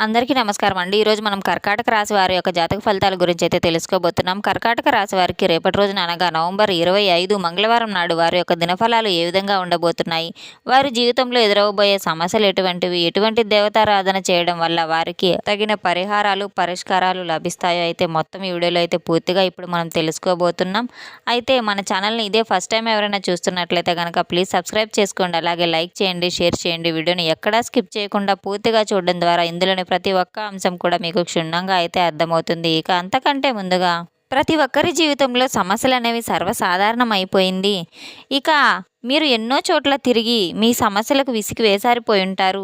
అందరికీ నమస్కారం అండి. ఈరోజు మనం కర్కాటక రాశి వారి యొక్క జాతక ఫలితాల గురించి అయితే తెలుసుకోబోతున్నాం. కర్కాటక రాశి వారికి రేపటి రోజున అనగా నవంబర్ 25 మంగళవారం నాడు వారి యొక్క దినఫలాలు ఏ విధంగా ఉండబోతున్నాయి, వారి జీవితంలో ఎదురవబోయే సమస్యలు ఎటువంటివి, ఎటువంటి దేవతారాధన చేయడం వల్ల వారికి తగిన పరిహారాలు, పరిష్కారాలు లభిస్తాయో అయితే మొత్తం ఈ వీడియోలో అయితే పూర్తిగా ఇప్పుడు మనం తెలుసుకోబోతున్నాం. అయితే మన ఛానల్ని ఇదే ఫస్ట్ టైం ఎవరైనా చూస్తున్నట్లయితే కనుక ప్లీజ్ సబ్స్క్రైబ్ చేసుకోండి. అలాగే లైక్ చేయండి, షేర్ చేయండి. వీడియోని ఎక్కడా స్కిప్ చేయకుండా పూర్తిగా చూడడం ద్వారా ఇందులోని ప్రతి ఒక్క అంశం కూడా మీకు క్షుణ్ణంగా అయితే అర్థమవుతుంది. ఇక అంతకంటే ముందుగా ప్రతి ఒక్కరి జీవితంలో సమస్యలు అనేవి సర్వసాధారణం అయిపోయింది. ఇక మీరు ఎన్నో చోట్ల తిరిగి మీ సమస్యలకు విసిగి వేసారిపోయి ఉంటారు.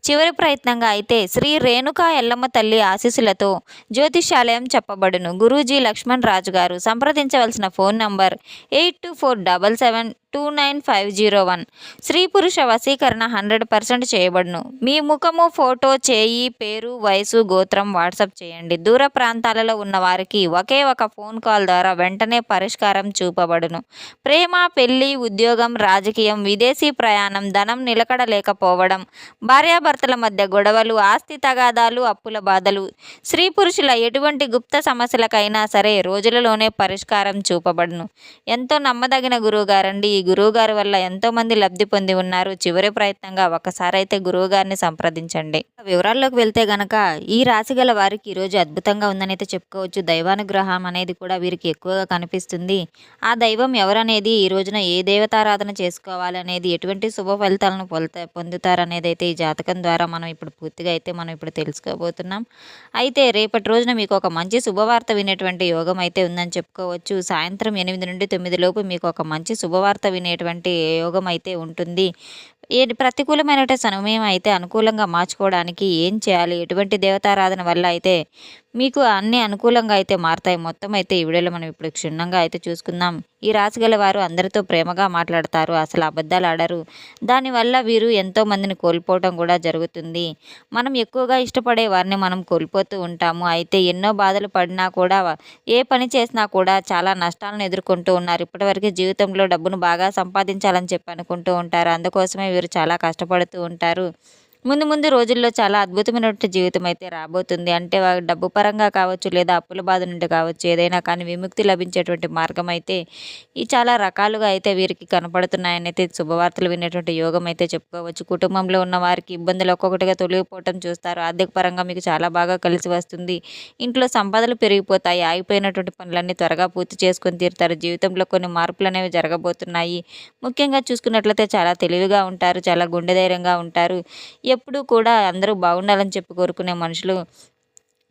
చివరి ప్రయత్నంగా అయితే శ్రీ రేణుకా ఎల్లమ్మ తల్లి ఆశీస్సులతో జ్యోతిష్యాలయం చెప్పబడును. గురూజీ లక్ష్మణ్ రాజు గారు. సంప్రదించవలసిన ఫోన్ నంబర్ 8247729501. స్త్రీ పురుష వశీకరణ 100% చేయబడును. మీ ముఖము, ఫోటో, చేయి, పేరు, వయసు, గోత్రం వాట్సాప్ చేయండి. దూర ప్రాంతాలలో ఉన్న వారికి ఒకే ఒక ఫోన్ కాల్ ద్వారా వెంటనే పరిష్కారం చూపబడును. ప్రేమ, పెళ్లి, ఉద్యోగం, రాజకీయం, విదేశీ ప్రయాణం, ధనం నిలకడ లేకపోవడం, భార్యాభర్తల మధ్య గొడవలు, ఆస్తి తగాదాలు, అప్పుల బాధలు, స్త్రీ పురుషుల ఎటువంటి గుప్త సమస్యలకైనా సరే రోజులలోనే పరిష్కారం చూపబడును. ఎంతో నమ్మదగిన గురువుగారండి. ఈ గురువుగారి వల్ల ఎంతో మంది లబ్ధి పొంది ఉన్నారు. చివరి ప్రయత్నంగా ఒకసారి అయితే గురువుగారిని సంప్రదించండి. వివరాల్లోకి వెళ్తే గనక ఈ రాశి గల వారికి ఈరోజు అద్భుతంగా ఉందని అయితే చెప్పుకోవచ్చు. దైవానుగ్రహం అనేది కూడా వీరికి ఎక్కువగా కనిపిస్తుంది. ఆ దైవం ఎవరనేది, ఈ రోజున ఏ దేవతారాధన చేసుకోవాలనేది, ఎటువంటి శుభ ఫలితాలను పొందుతారనేది అయితే ఈ జాతకం ద్వారా మనం ఇప్పుడు పూర్తిగా అయితే మనం ఇప్పుడు తెలుసుకోబోతున్నాం. అయితే రేపటి రోజున మీకు ఒక మంచి శుభవార్త వినేటువంటి యోగం అయితే ఉందని చెప్పుకోవచ్చు. సాయంత్రం 8 నుండి 9 లోపు మీకు ఒక మంచి శుభవార్త వినేటువంటి యోగం అయితే ఉంటుంది. ప్రతికూలమైన సమయం అయితే అనుకూలంగా మార్చుకోవడానికి ఏం చేయాలి, ఎటువంటి దేవతారాధన వల్ల అయితే మీకు అన్ని అనుకూలంగా అయితే మారుతాయి, మొత్తం అయితే ఈ వీడియోలో మనం ఇప్పుడు క్షుణ్ణంగా అయితే చూసుకుందాం. ఈ రాశి గల వారు అందరితో ప్రేమగా మాట్లాడతారు, అసలు అబద్ధాలు ఆడరు. దానివల్ల వీరు ఎంతో మందిని కోల్పోవడం కూడా జరుగుతుంది. మనం ఎక్కువగా ఇష్టపడే వారిని మనం కోల్పోతూ ఉంటాము. అయితే ఎన్నో బాధలు పడినా కూడా, ఏ పని చేసినా కూడా చాలా నష్టాలను ఎదుర్కొంటూ ఉన్నారు. ఇప్పటివరకు జీవితంలో డబ్బును బాగా సంపాదించాలని చెప్పి అనుకుంటూ ఉంటారు. అందుకోసమే వీరు చాలా కష్టపడుతూ ఉంటారు. ముందు ముందు రోజుల్లో చాలా అద్భుతమైనటువంటి జీవితం అయితే రాబోతుంది. అంటే డబ్బు పరంగా కావచ్చు, లేదా అప్పుల బాధ నుండి కావచ్చు, ఏదైనా కానీ విముక్తి లభించేటువంటి మార్గం అయితే ఈ చాలా రకాలుగా అయితే వీరికి కనపడుతున్నాయని అయితే శుభవార్తలు వినేటువంటి యోగం అయితే చెప్పుకోవచ్చు. కుటుంబంలో ఉన్న వారికి ఇబ్బందులు ఒక్కొక్కటిగా తొలగిపోవటం చూస్తారు. ఆర్థిక పరంగా మీకు చాలా బాగా కలిసి వస్తుంది. ఇంట్లో సంపదలు పెరిగిపోతాయి. ఆగిపోయినటువంటి పనులన్నీ త్వరగా పూర్తి చేసుకొని తీరుతారు. జీవితంలో కొన్ని మార్పులు అనేవి జరగబోతున్నాయి. ముఖ్యంగా చూసుకున్నట్లయితే చాలా తెలివిగా ఉంటారు, చాలా గుండె ధైర్యంగా ఉంటారు. ఎప్పుడూ కూడా అందరూ బాగుండాలని చెప్పి కోరుకునే మనుషులు,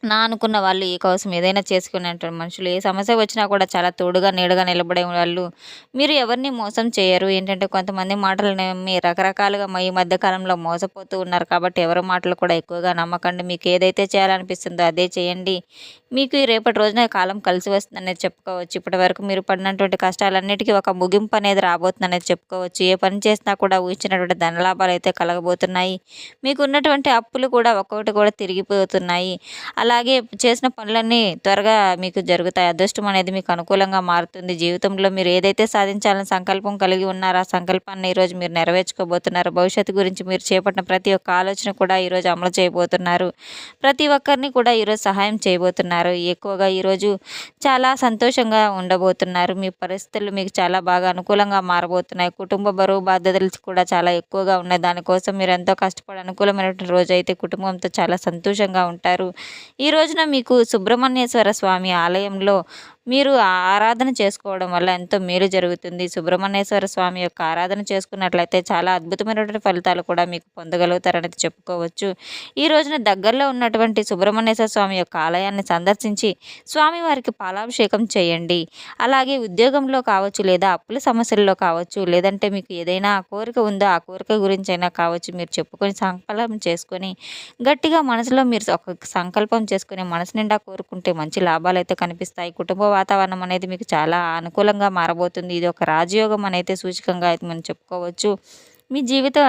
నా అనుకున్న వాళ్ళు ఈ కోసం ఏదైనా చేసుకునేటువంటి మనుషులు, ఏ సమస్య వచ్చినా కూడా చాలా తోడుగా నీడగా నిలబడే వాళ్ళు. మీరు ఎవరిని మోసం చేయరు. ఏంటంటే కొంతమంది మాటలు నమ్మి రకరకాలుగా ఈ మధ్య కాలంలో మోసపోతూ ఉన్నారు. కాబట్టి ఎవరి మాటలు కూడా ఎక్కువగా నమ్మకండి. మీకు ఏదైతే చేయాలనిపిస్తుందో అదే చేయండి. మీకు ఈ రేపటి రోజున కాలం కలిసి వస్తుందనేది చెప్పుకోవచ్చు. ఇప్పటి వరకు మీరు పడినటువంటి కష్టాలన్నిటికీ ఒక ముగింపు అనేది రాబోతుందనేది చెప్పుకోవచ్చు. ఏ పని చేసినా కూడా ఊహించినటువంటి ధనలాభాలు అయితే కలగబోతున్నాయి. మీకు ఉన్నటువంటి అప్పులు కూడా ఒక్కొక్కటి కూడా తిరిగిపోతున్నాయి. అలాగే చేసిన పనులన్నీ త్వరగా మీకు జరుగుతాయి. అదృష్టం అనేది మీకు అనుకూలంగా మారుతుంది. జీవితంలో మీరు ఏదైతే సాధించాలని సంకల్పం కలిగి ఉన్నారో ఆ సంకల్పాన్ని ఈరోజు మీరు నెరవేర్చుకోబోతున్నారు. భవిష్యత్తు గురించి మీరు చేపట్టిన ప్రతి ఒక్క ఆలోచన కూడా ఈరోజు అమలు చేయబోతున్నారు. ప్రతి ఒక్కరిని కూడా ఈరోజు సహాయం చేయబోతున్నారు. ఎక్కువగా ఈరోజు చాలా సంతోషంగా ఉండబోతున్నారు. మీ పరిస్థితులు మీకు చాలా బాగా అనుకూలంగా మారబోతున్నాయి. కుటుంబ బరువు బాధ్యతలు కూడా చాలా ఎక్కువగా ఉన్నాయి. దానికోసం మీరు ఎంతో కష్టపడి అనుకూలమైనటువంటి రోజు అయితే కుటుంబంతో చాలా సంతోషంగా ఉంటారు. ఈ రోజున మీకు సుబ్రహ్మణ్యేశ్వర స్వామి ఆలయంలో మీరు ఆరాధన చేసుకోవడం వల్ల ఎంతో మేలు జరుగుతుంది. సుబ్రహ్మణ్యేశ్వర స్వామి యొక్క ఆరాధన చేసుకున్నట్లయితే చాలా అద్భుతమైనటువంటి ఫలితాలు కూడా మీకు పొందగలుగుతారనేది చెప్పుకోవచ్చు. ఈ రోజున దగ్గరలో ఉన్నటువంటి సుబ్రహ్మణ్యేశ్వర స్వామి యొక్క ఆలయాన్ని సందర్శించి స్వామివారికి పాలాభిషేకం చేయండి. అలాగే ఉద్యోగంలో కావచ్చు, లేదా అప్పుల సమస్యల్లో కావచ్చు, లేదంటే మీకు ఏదైనా కోరిక ఉందో ఆ కోరిక గురించి అయినా కావచ్చు, మీరు చెప్పుకొని సంకల్పం చేసుకొని గట్టిగా మనసులో మీరు ఒక సంకల్పం చేసుకుని మనసు నిండా కోరుకుంటే మంచి లాభాలు అయితే కనిపిస్తాయి. కుటుంబ వాతావరణం అనేది మీకు చాలా అనుకూలంగా మారబోతుంది. ఇది ఒక రాజయోగం అనేది సూచకంగా అయితే మనం చెప్పుకోవచ్చు. మీ జీవితం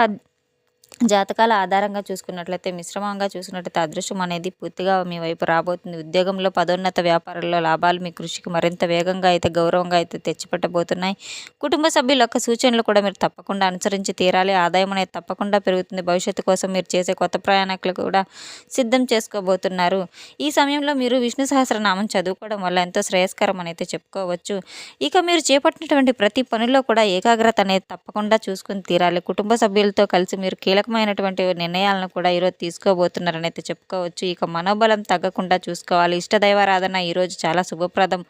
జాతకాల ఆధారంగా చూసుకున్నట్లయితే మిశ్రమంగా చూసినట్లయితే అదృష్టం అనేది పూర్తిగా మీ వైపు రాబోతుంది. ఉద్యోగంలో పదోన్నత, వ్యాపారంలో లాభాలు మీ కృషికి మరింత వేగంగా అయితే గౌరవంగా అయితే తెచ్చిపెట్టబోతున్నాయి. కుటుంబ సభ్యుల యొక్క సూచనలు కూడా మీరు తప్పకుండా అనుసరించి తీరాలి. ఆదాయం అనేది తప్పకుండా పెరుగుతుంది. భవిష్యత్తు కోసం మీరు చేసే కొత్త ప్రయాణాలు కూడా సిద్ధం చేసుకోబోతున్నారు. ఈ సమయంలో మీరు విష్ణు సహస్రనామం చదువుకోవడం వల్ల ఎంతో శ్రేయస్కరం అని అయితే చెప్పుకోవచ్చు. ఇక మీరు చేపట్టినటువంటి ప్రతి పనిలో కూడా ఏకాగ్రత అనేది తప్పకుండా చూసుకుని తీరాలి. కుటుంబ సభ్యులతో కలిసి మీరు కీలకమైనటువంటి నిర్ణయాలను కూడా ఈరోజు తీసుకోబోతున్నారని అయితే చెప్పుకోవచ్చు. ఇక మనోబలం తగ్గకుండా చూసుకోవాలి. ఇష్టదైవారాధన ఈరోజు చాలా శుభప్రదం.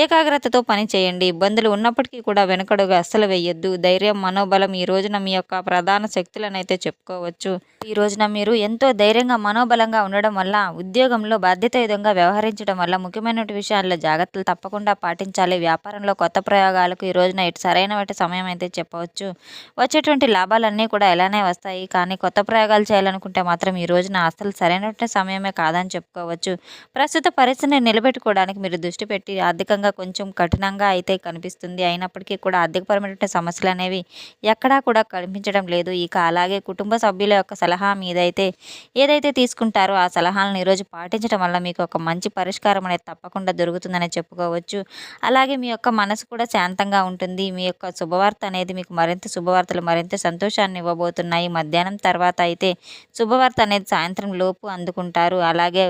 ఏకాగ్రతతో పని చేయండి. ఇబ్బందులు ఉన్నప్పటికీ కూడా వెనుకడుగు అస్సలు వేయొద్దు. ధైర్యం, మనోబలం ఈ రోజున మీ యొక్క ప్రధాన శక్తులను అయితే చెప్పుకోవచ్చు. ఈ రోజున మీరు ఎంతో ధైర్యంగా, మనోబలంగా ఉండడం వల్ల, ఉద్యోగంలో బాధ్యతాయుతంగా వ్యవహరించడం వల్ల, ముఖ్యమైన విషయాల్లో జాగ్రత్తలు తప్పకుండా పాటించాలి. వ్యాపారంలో కొత్త ప్రయోగాలకు ఈ రోజున సరైనటువంటి సమయం అయితే చెప్పవచ్చు. వచ్చేటువంటి లాభాలన్నీ కూడా ఎలానే వస్తాయి, కానీ కొత్త ప్రయోగాలు చేయాలనుకుంటే మాత్రం ఈ రోజున అసలు సరైనటువంటి సమయమే కాదని చెప్పుకోవచ్చు. ప్రస్తుత పరిస్థితిని నిలబెట్టుకోవడానికి మీరు దృష్టి పెట్టి ఆర్థికంగా కొంచెం కఠినంగా అయితే కనిపిస్తుంది. అయినప్పటికీ కూడా ఆర్థికపరమైనటువంటి సమస్యలు అనేవి ఎక్కడా కూడా కనిపించడం లేదు. ఇక అలాగే కుటుంబ సభ్యుల యొక్క సలహా మీదైతే ఏదైతే తీసుకుంటారో ఆ సలహాలను ఈరోజు పాటించడం వల్ల మీకు ఒక మంచి పరిష్కారం అనేది తప్పకుండా దొరుకుతుందని చెప్పుకోవచ్చు. అలాగే మీ యొక్క మనసు కూడా శాంతంగా ఉంటుంది. మీ యొక్క శుభవార్త అనేది మీకు మరింత శుభవార్తలు మరింత సంతోషాన్ని ఇవ్వబోతున్నాయి. మధ్యాహ్నం తర్వాత అయితే శుభవార్త అనేది సాయంత్రం లోపు అందుకుంటారు. అలాగే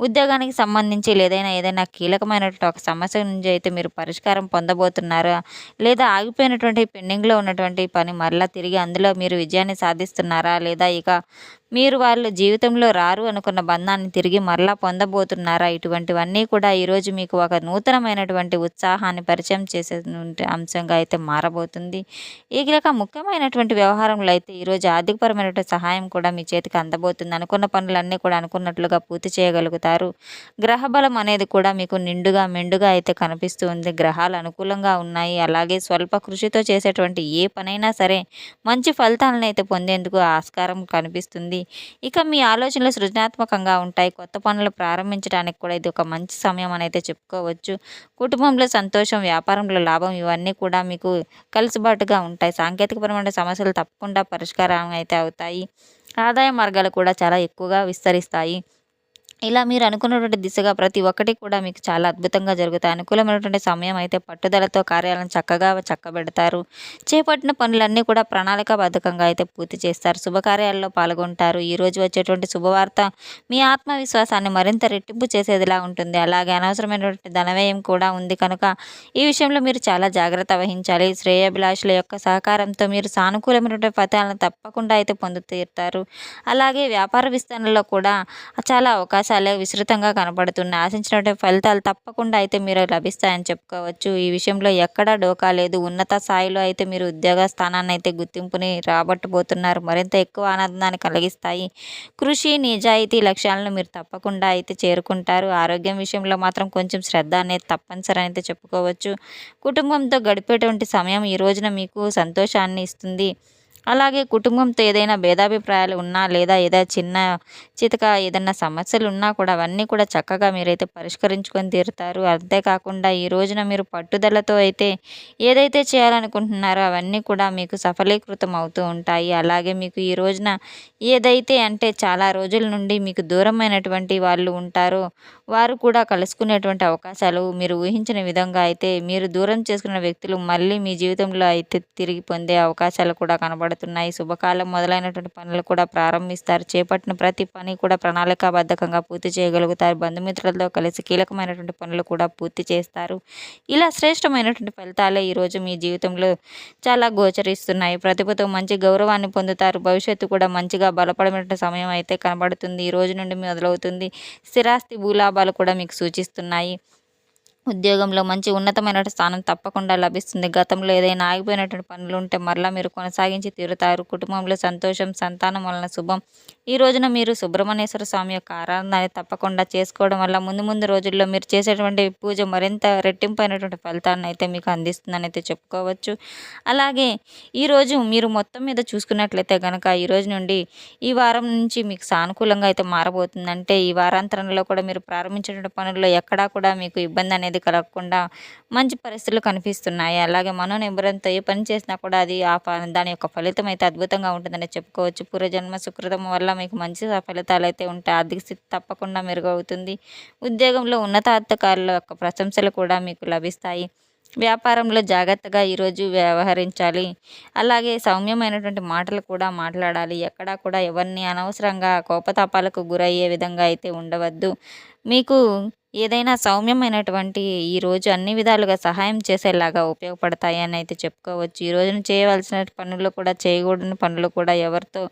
ఉద్యోగానికి సంబంధించి ఏదైనా కీలకమైనటువంటి ఒక సమస్య నుంచి అయితే మీరు పరిష్కారం పొందబోతున్నారా, లేదా ఆగిపోయినటువంటి పెండింగ్లో ఉన్నటువంటి పని మరలా తిరిగి అందులో మీరు విజయాన్ని సాధిస్తున్నారా, లేదా ఇక మీరు వాళ్ళ జీవితంలో రారు అనుకున్న బంధాన్ని తిరిగి మరలా పొందబోతున్నారా, ఇటువంటివన్నీ కూడా ఈరోజు మీకు ఒక నూతనమైనటువంటి ఉత్సాహాన్ని పరిచయం చేసే అంశంగా అయితే మారబోతుంది. ఇక ముఖ్యమైనటువంటి వ్యవహారంలో అయితే ఈరోజు ఆర్థికపరమైనటువంటి సహాయం కూడా మీ చేతికి అందబోతుంది. అనుకున్న పనులన్నీ కూడా అనుకున్నట్లుగా పూర్తి చేయగలుగుతారు. గ్రహబలం అనేది కూడా మీకు నిండుగా మెండుగా అయితే కనిపిస్తూ ఉంది. గ్రహాలు అనుకూలంగా ఉన్నాయి. అలాగే స్వల్ప కృషితో చేసేటువంటి ఏ పనైనా సరే మంచి ఫలితాలను అయితే పొందేందుకు ఆస్కారం కనిపిస్తుంది. ఇక మీ ఆలోచనలు సృజనాత్మకంగా ఉంటాయి. కొత్త పనులు ప్రారంభించడానికి కూడా ఇది ఒక మంచి సమయం అని అయితే చెప్పుకోవచ్చు. కుటుంబంలో సంతోషం, వ్యాపారంలో లాభం ఇవన్నీ కూడా మీకు కలుసుబాటుగా ఉంటాయి. సాంకేతికపరమైన సమస్యలు తప్పకుండా పరిష్కారం అయితే అవుతాయి. ఆదాయ మార్గాలు కూడా చాలా ఎక్కువగా విస్తరిస్తాయి. ఇలా మీరు అనుకున్నటువంటి దిశగా ప్రతి ఒక్కటి కూడా మీకు చాలా అద్భుతంగా జరుగుతాయి. అనుకూలమైనటువంటి సమయం అయితే పట్టుదలతో కార్యాలను చక్కగా చక్కబెడతారు. చేపట్టిన పనులన్నీ కూడా ప్రణాళికాబద్ధకంగా అయితే పూర్తి చేస్తారు. శుభకార్యాల్లో పాల్గొంటారు. ఈరోజు వచ్చేటువంటి శుభవార్త మీ ఆత్మవిశ్వాసాన్ని మరింత రెట్టింపు చేసేదిలా ఉంటుంది. అలాగే అనవసరమైనటువంటి ధనవ్యయం కూడా ఉంది కనుక ఈ విషయంలో మీరు చాలా జాగ్రత్త వహించాలి. శ్రేయోభిలాషుల యొక్క సహకారంతో మీరు సానుకూలమైనటువంటి ఫలితాలను తప్పకుండా అయితే పొందుతీరుతారు. అలాగే వ్యాపార విస్తరణలో కూడా చాలా అవకాశాలే విస్తృతంగా కనబడుతున్నాయి. ఆశించినటువంటి ఫలితాలు తప్పకుండా అయితే మీరు లభిస్తాయని చెప్పుకోవచ్చు. ఈ విషయంలో ఎక్కడా డోకా లేదు. ఉన్నత స్థాయిలో అయితే మీరు ఉద్యోగ స్థానాన్ని అయితే గుర్తింపుని రాబట్టబోతున్నారు. మరింత ఎక్కువ ఆనందాన్ని కలిగిస్తాయి. కృషి, నిజాయితీ లక్ష్యాలను మీరు తప్పకుండా అయితే చేరుకుంటారు. ఆరోగ్యం విషయంలో మాత్రం కొంచెం శ్రద్ధ అనేది తప్పనిసరి అయితే చెప్పుకోవచ్చు. కుటుంబంతో గడిపేటువంటి సమయం ఈ రోజున మీకు సంతోషాన్ని ఇస్తుంది. అలాగే కుటుంబంతో ఏదైనా భేదాభిప్రాయాలు ఉన్నా, లేదా చిన్న చితక ఏదన్నా సమస్యలు ఉన్నా కూడా అవన్నీ కూడా చక్కగా మీరైతే పరిష్కరించుకొని తీరుతారు. అంతేకాకుండా ఈ రోజున మీరు పట్టుదలతో అయితే ఏదైతే చేయాలనుకుంటున్నారో అవన్నీ కూడా మీకు సఫలీకృతం అవుతూ ఉంటాయి. అలాగే మీకు ఈ రోజున ఏదైతే అంటే చాలా రోజుల నుండి మీకు దూరమైనటువంటి వాళ్ళు ఉంటారో వారు కూడా కలుసుకునేటువంటి అవకాశాలు మీరు ఊహించిన విధంగా అయితే మీరు దూరం చేసుకున్న వ్యక్తులు మళ్ళీ మీ జీవితంలో అయితే తిరిగి పొందే అవకాశాలు కూడా కనబడుతున్నాయి. శుభకాలం మొదలైనటువంటి పనులు కూడా ప్రారంభిస్తారు. చేపట్టిన ప్రతి పని కూడా ప్రణాళికాబద్ధకంగా పూర్తి చేయగలుగుతారు. బంధుమిత్రులతో కలిసి కీలకమైనటువంటి పనులు కూడా పూర్తి చేస్తారు. ఇలా శ్రేష్టమైనటువంటి ఫలితాలే ఈరోజు మీ జీవితంలో చాలా గోచరిస్తున్నాయి. ప్రతిభతో మంచి గౌరవాన్ని పొందుతారు. భవిష్యత్తు కూడా మంచిగా బలపడినటువంటి సమయం అయితే కనబడుతుంది. ఈ రోజు నుండి మొదలవుతుంది. స్థిరాస్తి భూలాభాలు కూడా మీకు సూచిస్తున్నాయి. ఉద్యోగంలో మంచి ఉన్నతమైన స్థానం తప్పకుండా లభిస్తుంది. గతంలో ఏదైనా ఆగిపోయినటువంటి పనులు ఉంటే మరలా మీరు కొనసాగించి తీరుతారు. కుటుంబంలో సంతోషం, సంతానం వలన శుభం ఈ రోజున మీరు సుబ్రహ్మణ్యేశ్వర స్వామి యొక్క ఆరాధన అనేది తప్పకుండా చేసుకోవడం వల్ల ముందు ముందు రోజుల్లో మీరు చేసేటువంటి పూజ మరింత రెట్టింపైనటువంటి ఫలితాన్ని అయితే మీకు అందిస్తుందని అయితే చెప్పుకోవచ్చు. అలాగే ఈరోజు మీరు మొత్తం మీద చూసుకున్నట్లయితే గనక ఈ రోజు నుండి ఈ వారం నుంచి మీకు సానుకూలంగా అయితే మారబోతుంది. అంటే ఈ వారాంతరంలో కూడా మీరు ప్రారంభించినటువంటి పనుల్లో ఎక్కడా కూడా మీకు ఇబ్బంది అనేది కలగకుండా మంచి పరిస్థితులు కనిపిస్తున్నాయి. అలాగే మనోనిబ్బరంతో ఏ పని చేసినా కూడా అది దాని యొక్క ఫలితం అయితే అద్భుతంగా ఉంటుందని చెప్పుకోవచ్చు. పూర్వజన్మ సుకృతం వల్ల మీకు మంచి ఫలితాలు అయితే ఉంటాయి. ఆర్థిక స్థితి తప్పకుండా మెరుగవుతుంది. ఉద్యోగంలో ఉన్నతాధికారుల యొక్క ప్రశంసలు కూడా మీకు లభిస్తాయి. వ్యాపారంలో జాగ్రత్తగా ఈరోజు వ్యవహరించాలి. అలాగే సౌమ్యమైనటువంటి మాటలు కూడా మాట్లాడాలి. ఎక్కడా కూడా ఎవరిని అనవసరంగా కోపతాపాలకు గురయ్యే విధంగా అయితే ఉండవద్దు. మీకు ఏదైనా సౌమ్యమైనటువంటి ఈరోజు అన్ని విధాలుగా సహాయం చేసేలాగా ఉపయోగపడతాయి అని అయితే చెప్పుకోవచ్చు. ఈ రోజున చేయవలసిన పనులు కూడా చేయకూడని పనులు కూడా ఎవరితో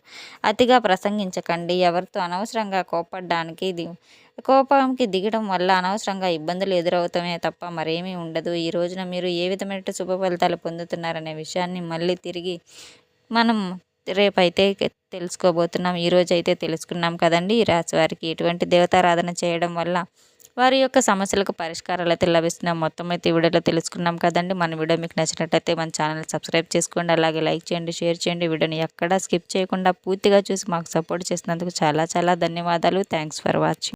అతిగా ప్రసంగించకండి. ఎవరితో అనవసరంగా కోపంకి దిగడం వల్ల అనవసరంగా ఇబ్బందులు ఎదురవుతామే తప్ప మరేమీ ఉండదు. ఈ రోజున మీరు ఏ విధమైన శుభ ఫలితాలు పొందుతున్నారనే విషయాన్ని మళ్ళీ తిరిగి మనం రేపైతే తెలుసుకోబోతున్నాం. ఈరోజైతే తెలుసుకున్నాం కదండి. ఈ రాశి వారికి ఎటువంటి దేవతారాధన చేయడం వల్ల వారి యొక్క సమస్యలకు పరిష్కారాలు అయితే లభిస్తున్నాయి. మొత్తం అయితే ఈ వీడియోలో తెలుసుకున్నాం కదండి. మన వీడియో మీకు నచ్చినట్లయితే మన ఛానల్ సబ్స్క్రైబ్ చేసుకోండి. అలాగే లైక్ చేయండి, షేర్ చేయండి. వీడియోని ఎక్కడా స్కిప్ చేయకుండా పూర్తిగా చూసి మాకు సపోర్ట్ చేసినందుకు చాలా చాలా ధన్యవాదాలు. Thanks for watching.